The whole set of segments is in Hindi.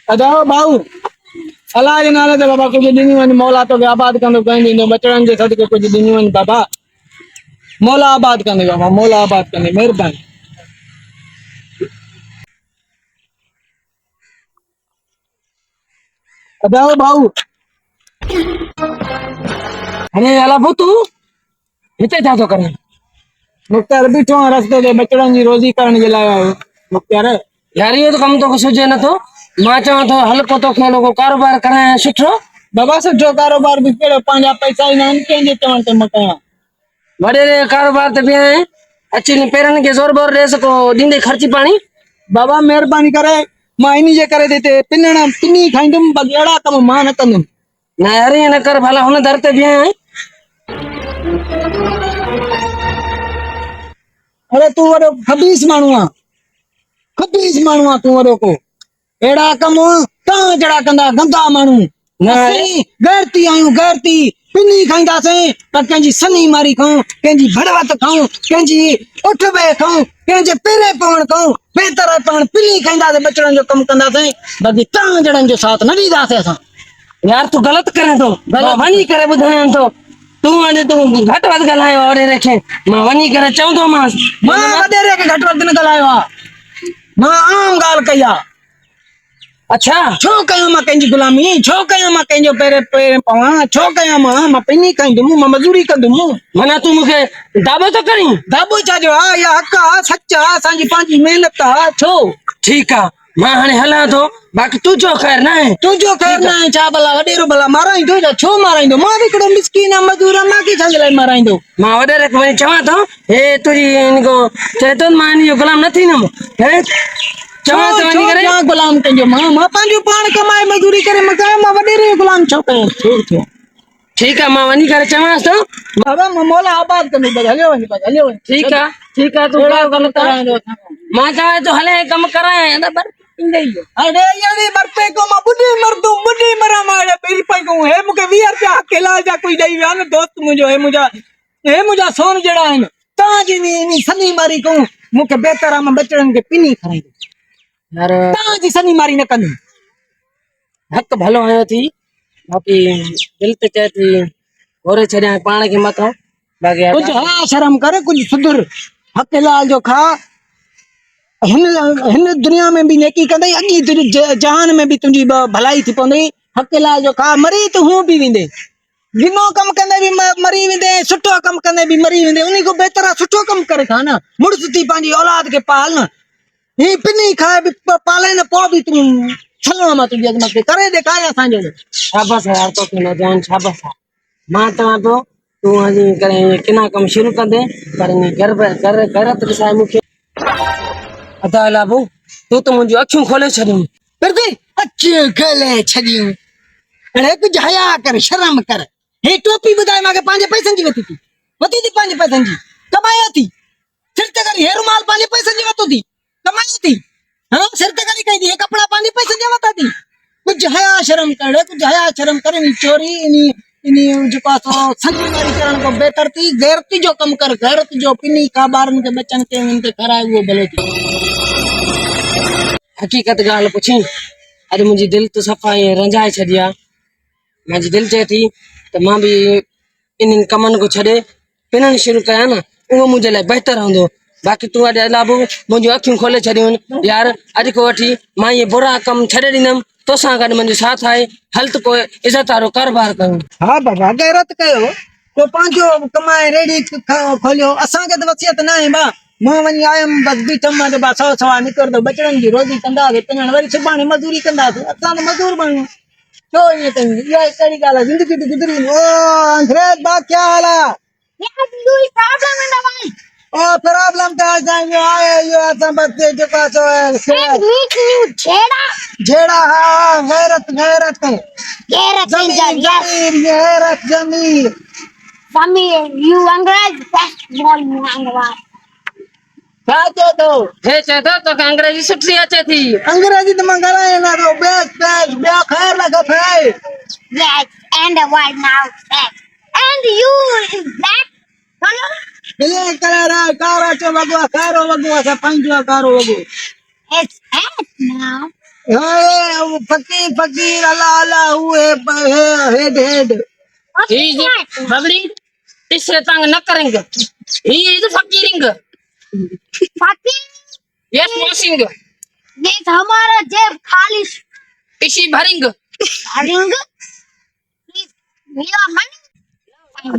अदाओ भाऊ अल्लाह जे नाले ते बाबा कुछ ॾिनियूं आहिनि मौला तोखे आबाद कंदो कंहिं ॾींदो बचड़नि जे सदके कुछ ॾिनियूं आहिनि बाबा मौला आबाद कंदे बाबा मौला आबाद कंदे महिरबानी अदाओ भाऊ अरे अलाबो तू हिते छा थो करे? मुख्तार बीठो आहे रस्ते ते बचड़नि जी रोज़ी करण जे लाइ आयो मुख्तार यार इहो त कमु तोखे सुझे नथो। मां चवां थो हल्को तो खणो को कारोबार करायां सुठो। बाबा सुठो कारोबार बि कहिड़ो पंहिंजा पैसा ई न आहिनि कंहिंजे चवण ते मां कयां वॾे कारोबार ते बि आहीं अची पेरनि खे ज़ोर बोर ॾेसि को ॾींदे ख़र्ची पाणी। बाबा महिरबानी करे मां इन जे करे हिते पिनी खाईंदुमि बाक़ी अहिड़ा कम मां न कंदुमि न यार ईअं न कर भला हुन दर ते बि आहीं। अरे तूं वॾो खबीस माण्हू आहे तूं वॾो को अहिड़ा कम तव्हां जहिड़ा कंदा गंदा माण्हू असीं गैरती आहियूं गैरती पिनी खाईंदासीं त कंहिंजी सनी मारी खाऊं कंहिंजी भड़वत खाऊं कंहिंजी उठ बे खाऊं कंहिंजे पेरे पवण खाऊं बेहतर पाण पिनी खाईंदासीं बचड़नि जो कमु कंदासीं बाक़ी तव्हां जहिड़नि जो साथ न ॾींदासीं असां यार तू ग़लति करे थो वञी करे ॿुधायां थो तूं हाणे तूं घटि वधि ॻाल्हायो वॾेरे खे मां वञी करे चवंदोमांसि मां वॾेरे खे घटि वधि न ॻाल्हायो आहे मां आम ॻाल्हि कई आहे अच्छा छो कयां मां कंहिंजी गुलामी छो कयां मां कंहिंजो पेरे पवां छो कयां मां पिनी खाईंदुमि मां मज़दूरी कंदुमि माना तूं मूंखे दाबो थो करीं दाबो छा जो आहे इहा हक़ आहे सच आहे असांजी पंहिंजी महिनत आहे छो ठीकु आहे मां हाणे हलां थो बाक़ी तुंहिंजो ख़ैर न आहे तुंहिंजो ख़ैर न आहे छा भला वॾेरो भला माराईंदो छा छो माराईंदो मां बि हिकिड़ो मिसकीन आहे मज़दूर आहे मां छा जे लाइ माराईंदो मां वॾेरे खे वञी चवां थो हे तुंहिंजी चए थो मां इन जो गुलाम न थींदुमि चवां थो वञी करे गुलाम कंहिंजो मां पंहिंजो पाण कमाए मज़दूरी करे मां वॾेरे जो गुलाम छो कयां ठीकु आहे मां वञी करे चवांसि थो बाबा मां मौला आबाद कंदुमि बस हलियो वञ ठीकु आहे तूं मां चवां थो हले कमु करायां अरे यानी मरते को मां बुढ़ी मरा मारे पेरी पई को हे मुके 20 रुपया अकेला जा कोई दई विया न दोस्त मुंजो हे मुजा सोन जड़ा आइन ता जी नी सनी मारी को मुके बेहतर आ मां बचड़न के पिनी खाई यार ता जी सनी मारी न कंदी हक भलो आयो थी बाकी दिल ते चए थी ओरे छड़िया पाण के मथो बाकी कुछ हा शर्म करे कुछ सुधर अकेला जो खा हिन दुनिया में भी नेकी कंदई अगी जहान में भी तुझी भलाई थी पवंदी हकेला जो खा मरी तो हूं भी विंदे गिनो कम कंदे भी मरी विंदे सुठो कम कंदे भी मरी विंदे उन्हीं को बेहतर सुठो कम करे था ना मुड़स थी पांजी औलाद के पाल न ही पिनी खाए भी पाले न पो भी तू छलो मा तुझे अगना के करे दिखाए असा जो शाबाश यार तो के न जान शाबाश मां तवा तो तू अजी करे किना कम शुरू कर दे पर नी घर तो साई मुखे अदा लाबू तू तो मुझे अखियों खोले छड़ी फिर भी अखियों खोले छड़ी अरे कुछ हया कर शर्म कर हे टोपी बुधाए माके पांजे पैसन जी वती थी पांजे पैसन जी कमाया थी सिर ते करी हे रुमाल पांजे पैसन जी वतो थी कमाया थी हां सिर ते करी कही थी हे कपड़ा पांजे पैसन जी वता थी कुछ हया शर्म कर नी चोरी इनी जो पासो संगीवारी करण को बेहतर थी गैरती जो कम कर गैरत जो पिनी का बारन के बच्चन के उनके कराए वो भले थी हकीकत गाल पुछी अरे मुझी दिल तो सफा रंजाए छड़िया मुझी दिल चे थी तो मां भी इन कमन को छड़े पिनन शुरू कया ना वो मुझे लिए बेहतर होंदो बाकी तू अॼु लाबू मुझी अखियूं खोले छड़ियूं यार अॼु को वठी मां ये बुरा कम छड़े ॾींदमि तोसां गॾु मुंहिंजो साथ आहे हल त पोइ इज़त वारो कारोबार कयूं हाँ बाबा गैरत कयो तो पांचो कमाए रेडी खोलियो असां के तो वसियत ना है बा मां वनी आयम बस बीठम मां बा सवा निकर दो बचड़न की रोजी कंदा के पिनन वरी सुबाने मजदूरी कंदा असां मजदूर बणू छो ये कहीं ये कड़ी गाला जिंदगी दी गुजरी ओ अंग्रेज बा क्या हाल है ये कोई प्रॉब्लम है भाई ओ प्रॉब्लम तो जाएंगे आए यो असां बस जो पासो है झेड़ा हां गैरत जमीर you अंग्रेज best boy you अंग्रेज साचो तो हे चे तो अंग्रेजी सुठी अचे थी अंग्रेजी तो मंगलाए ना तो बेस्ट बे खैर लगा भाई yes and a white now and you is black Black color karo cho bagwa karo bagwa sa panjwa karo bagwa. It's hat now. Hey, fakir Allah Allah head. What's He is that? Babri. इससे तंग न करेंगे. He is फकीरिंग. Fakir. Yes, washing. This हमारा जेब खाली इसी भरिंग. ring. Please, your money.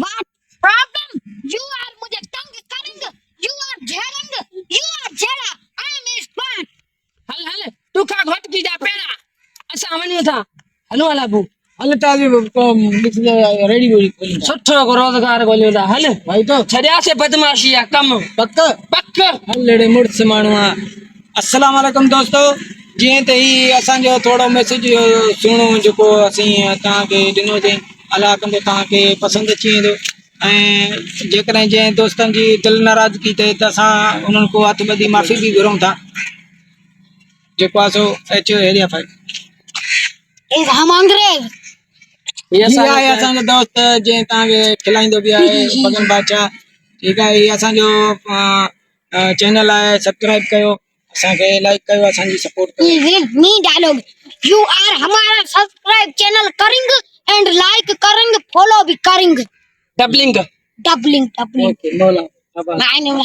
What problem? You are मुझे तंग करेंगे. You are झेलेंगे. You are झेला. I am his fan. हल हल. तू का घोट की जा पेड़ा. ऐसा हमने था. हलो अलाबू. Allah taji ready बोली. सुठो को रोजगार गोलियो दा हल. भाई तो छड़िया से बदमाशी या कम. पक्का पक्क. हलड़े मुड़ से माण्हू अस्सलाम वालेकुम दोस्तों जीअं त ही असांजो थोरो मैसेज सुहिणो जेको असीं तव्हांखे ॾिनोसीं अलाह कंदो तव्हांखे पसंदि अची वेंदो ऐं जेकॾहिं जंहिं दोस्तनि जी दिलि नाराज़गी थिए त असां उन्हनि को हथ ॿधी माफ़ी बि घुरूं था जेको आहे सो अचो हेरिया भाई Is हम अंग्रेज. ये हीअ आहे असां असांजो दोस्त जंहिं तव्हांखे खिलाईंदो बि आहे बगन बादशाह ठीकु आहे हीअ असांजो चैनल आहे सब्सक्राइब कयो असांखे लाइक कयो असांजी सपोर्ट कयो He with me dialogue. You are हमारा सब्सक्राइब चैनल करेंगे and like करेंगे follow भी करेंगे. डबलिंग. Doubling. ओके मौला शाबाश I know.